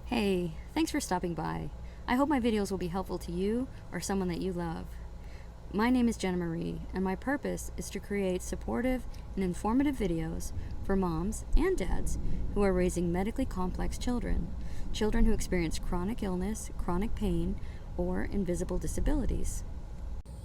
Hey, thanks for stopping by. I hope my videos will be helpful to you or someone that you love. My name is Jenna Marie, and my purpose is to create supportive and informative videos for moms and dads who are raising medically complex children, children who experience chronic illness, chronic pain, or invisible disabilities.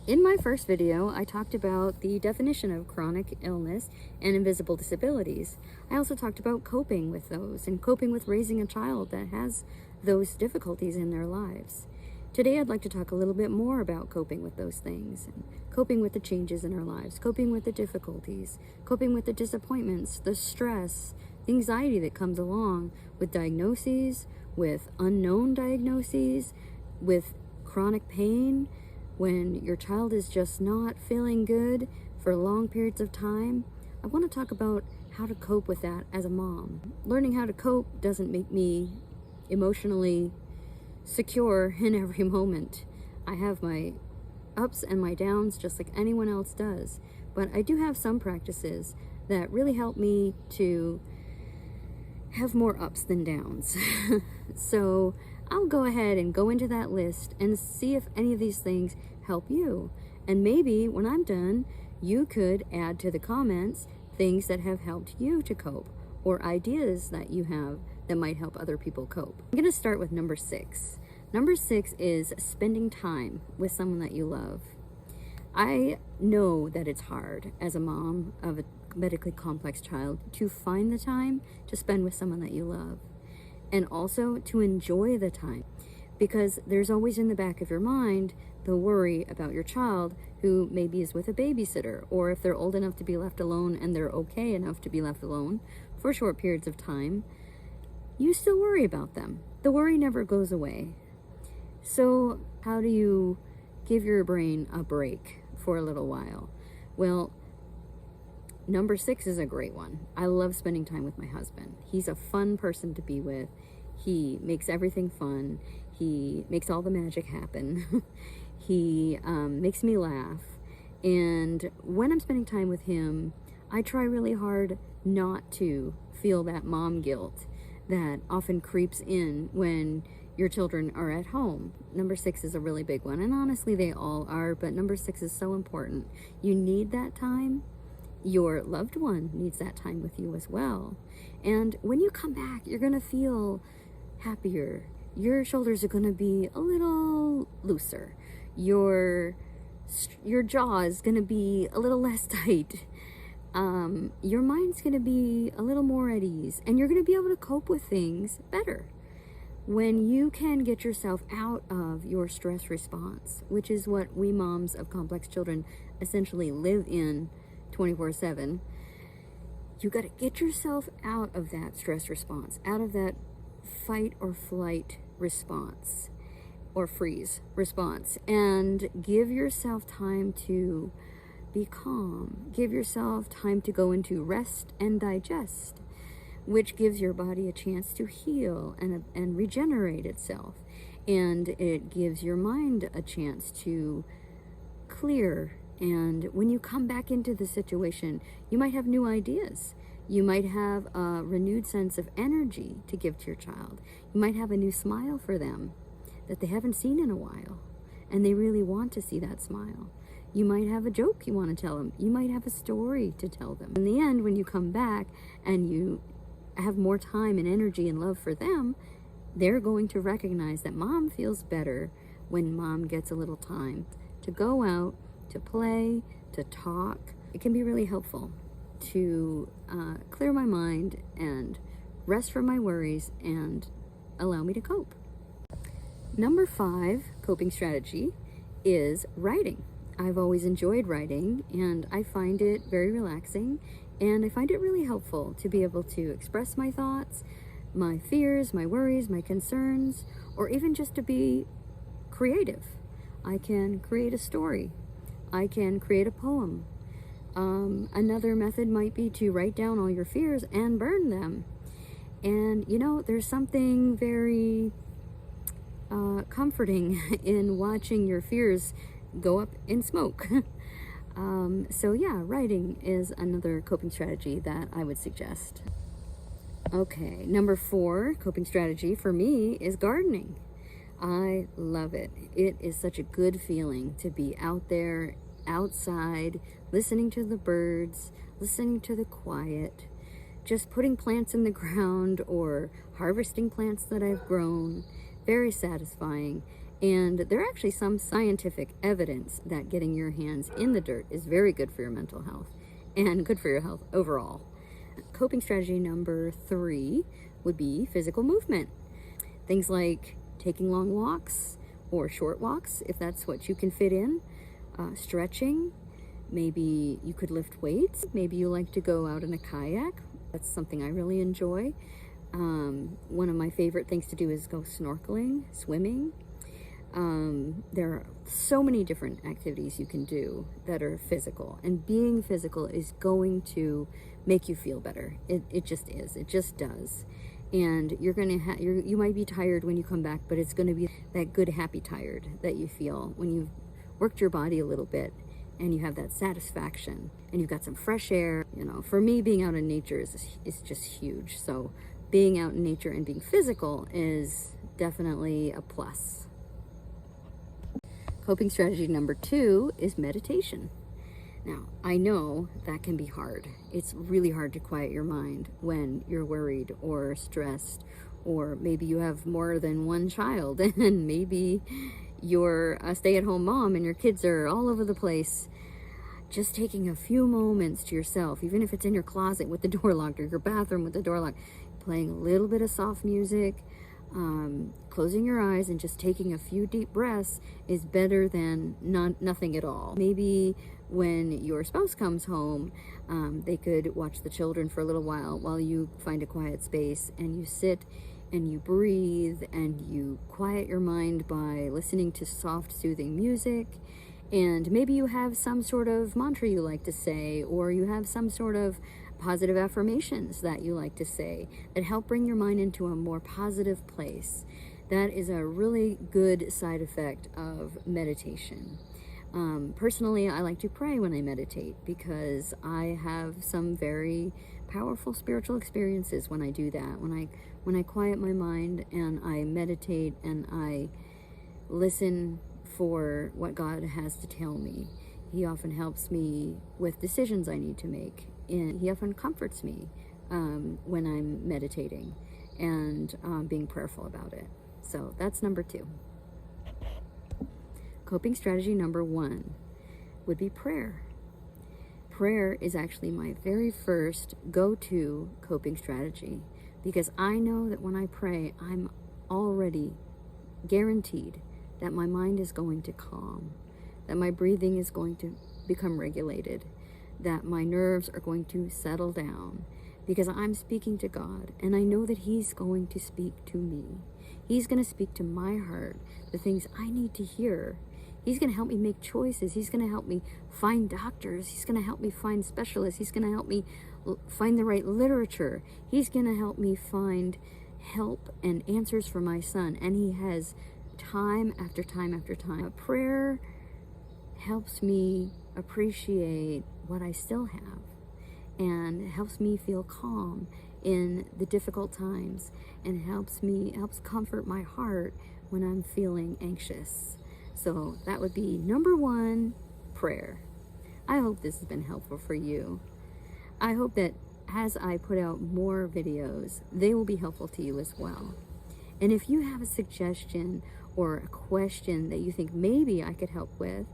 In my first video, I talked about the definition of chronic illness and invisible disabilities. I also talked about coping with those and coping with raising a child that has those difficulties in their lives. Today, I'd like to talk a little bit more about coping with those things, and coping with the changes in our lives, coping with the difficulties, coping with the disappointments, the stress, the anxiety that comes along with diagnoses, with unknown diagnoses, with chronic pain, when your child is just not feeling good for long periods of time. I want to talk about how to cope with that as a mom. Learning how to cope doesn't make me emotionally secure in every moment. I have my ups and my downs just like anyone else does, but I do have some practices that really help me to have more ups than downs. So I'll go ahead and go into that list and see if any of these things help you. And maybe when I'm done, you could add to the comments things that have helped you to cope, or ideas that you have that might help other people cope. I'm gonna start with number 6. Number 6 is spending time with someone that you love. I know that it's hard as a mom of a medically complex child to find the time to spend with someone that you love, and also to enjoy the time, because there's always in the back of your mind the worry about your child who maybe is with a babysitter, or if they're old enough to be left alone and they're okay enough to be left alone for short periods of time, you still worry about them. The worry never goes away. So how do you give your brain a break for a little while? Well, number 6 is a great one. I love spending time with my husband. He's a fun person to be with. He makes everything fun. He makes all the magic happen. He makes me laugh. And when I'm spending time with him, I try really hard not to feel that mom guilt that often creeps in when your children are at home. Number 6 is a really big one, and honestly they all are, but number 6 is so important. You need that time. Your loved one needs that time with you as well. And when you come back, you're gonna feel happier. Your shoulders are gonna be a little looser. Your jaw is gonna be a little less tight. Your mind's gonna be a little more at ease, and you're gonna be able to cope with things better when you can get yourself out of your stress response, which is what we moms of complex children essentially live in 24/7. You got to get yourself out of that stress response, out of that fight or flight response or freeze response, and give yourself time to be calm. Give yourself time to go into rest and digest, which gives your body a chance to heal and regenerate itself. And it gives your mind a chance to clear. And when you come back into the situation, you might have new ideas. You might have a renewed sense of energy to give to your child. You might have a new smile for them that they haven't seen in a while, and they really want to see that smile. You might have a joke you want to tell them. You might have a story to tell them. In the end, when you come back and you have more time and energy and love for them, they're going to recognize that mom feels better when mom gets a little time to go out, to play, to talk. It can be really helpful to clear my mind and rest from my worries and allow me to cope. Number 5 coping strategy is writing. I've always enjoyed writing, and I find it very relaxing, and I find it really helpful to be able to express my thoughts, my fears, my worries, my concerns, or even just to be creative. I can create a story. I can create a poem. Another method might be to write down all your fears and burn them. And you know, there's something very comforting in watching your fears go up in smoke. So yeah, writing is another coping strategy that I would suggest. Okay, number 4 coping strategy for me is gardening. I love it. It is such a good feeling to be out there, outside, listening to the birds, listening to the quiet, just putting plants in the ground or harvesting plants that I've grown. Very satisfying. And there are actually some scientific evidence that getting your hands in the dirt is very good for your mental health and good for your health overall. Coping strategy number 3 would be physical movement. Things like taking long walks or short walks, if that's what you can fit in, stretching, maybe you could lift weights, maybe you like to go out in a kayak. That's something I really enjoy. One of my favorite things to do is go snorkeling, swimming. There are so many different activities you can do that are physical, and being physical is going to make you feel better. It just is. It just does. And you're gonna you might be tired when you come back, but it's gonna be that good happy tired that you feel when you've worked your body a little bit and you have that satisfaction and you've got some fresh air. You know, for me, being out in nature is just huge. So being out in nature and being physical is definitely a plus. Coping strategy number 2 is meditation. Now, I know that can be hard. It's really hard to quiet your mind when you're worried or stressed, or maybe you have more than one child and maybe you're a stay-at-home mom and your kids are all over the place. Just taking a few moments to yourself, even if it's in your closet with the door locked or your bathroom with the door locked, playing a little bit of soft music, closing your eyes and just taking a few deep breaths is better than nothing at all. Maybe when your spouse comes home, they could watch the children for a little while you find a quiet space and you sit and you breathe and you quiet your mind by listening to soft, soothing music. And maybe you have some sort of mantra you like to say, or you have some sort of positive affirmations that you like to say that help bring your mind into a more positive place. That is a really good side effect of meditation. Personally, I like to pray when I meditate because I have some very powerful spiritual experiences when I do that. When I quiet my mind and I meditate and I listen for what God has to tell me. He often helps me with decisions I need to make, and he often comforts me when I'm meditating and being prayerful about it. So that's number 2. Coping strategy number 1 would be prayer. Prayer is actually my very first go-to coping strategy because I know that when I pray, I'm already guaranteed that my mind is going to calm, that my breathing is going to become regulated, that my nerves are going to settle down because I'm speaking to God and I know that he's going to speak to me. He's going to speak to my heart, the things I need to hear. He's going to help me make choices. He's going to help me find doctors. He's going to help me find specialists. He's going to help me find the right literature. He's going to help me find help and answers for my son. And he has time after time after time. Prayer helps me appreciate what I still have and helps me feel calm in the difficult times and helps comfort my heart when I'm feeling anxious. So that would be number 1, prayer. I hope this has been helpful for you. I hope that as I put out more videos, they will be helpful to you as well. And if you have a suggestion or a question that you think maybe I could help with,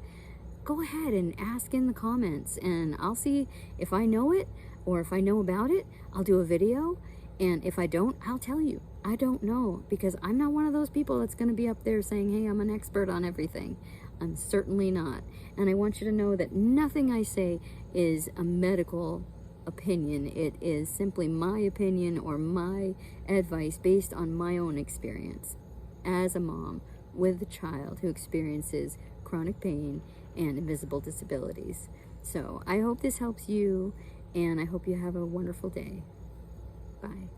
go ahead and ask in the comments and I'll see if I know it, or if I know about it, I'll do a video. And if I don't, I'll tell you. I don't know, because I'm not one of those people that's going to be up there saying, hey, I'm an expert on everything. I'm certainly not. And I want you to know that nothing I say is a medical opinion. It is simply my opinion or my advice based on my own experience as a mom with a child who experiences chronic pain and invisible disabilities. So I hope this helps you, and I hope you have a wonderful day. Bye.